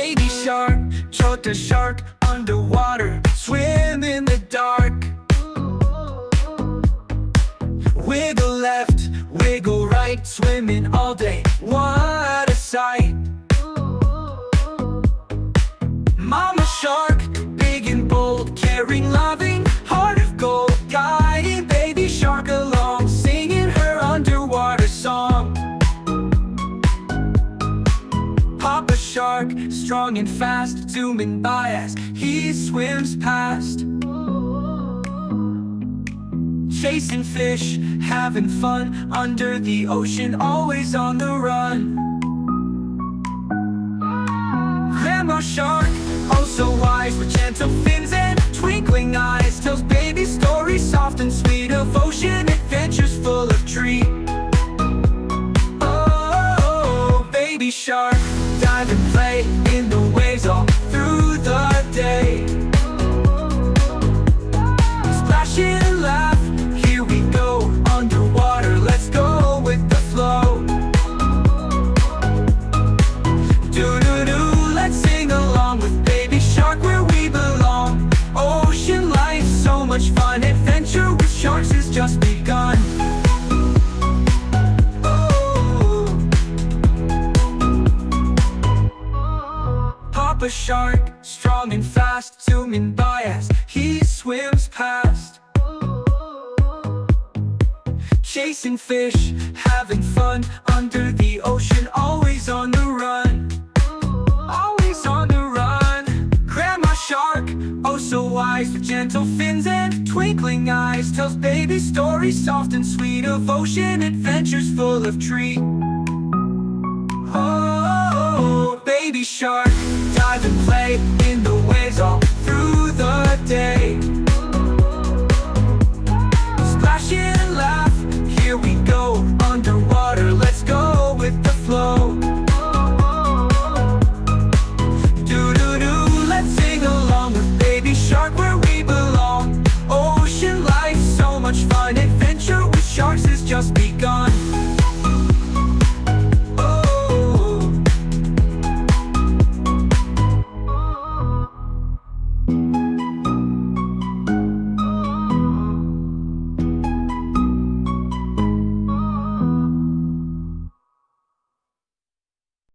Baby shark, Chhota shark, underwater, swim in the dark. Wiggle left, wiggle right, swimming all day, what a sight. Mama shark, big and bold, caring, loving, heart of gold, guiding baby shark along, singing her underwater song. Papa shark, strong and fast, zooming by as he swims past. Chasing fish, having fun, under the ocean, always on the run. Grandma shark, oh so wise, with gentle fins and twinkling eyes, tells baby stories soft and sweet, of ocean adventures full of treat. Oh, baby shark, dive and play in the waves all through the day. Splash and laugh, here we go, underwater, let's go with the flow. Do-do-do, let's sing along with baby shark where we belong. Ocean life, so much fun, adventure with sharks has just begun. Papa shark, strong and fast, zooming by as he swims past. Chasing fish, having fun, under the ocean, always on the run. Always on the run. Grandma shark, oh so wise, with gentle fins and twinkling eyes, tells baby stories soft and sweet, of ocean adventures full of treat. Oh, baby shark, dive and play in the waves all through the day. Splashing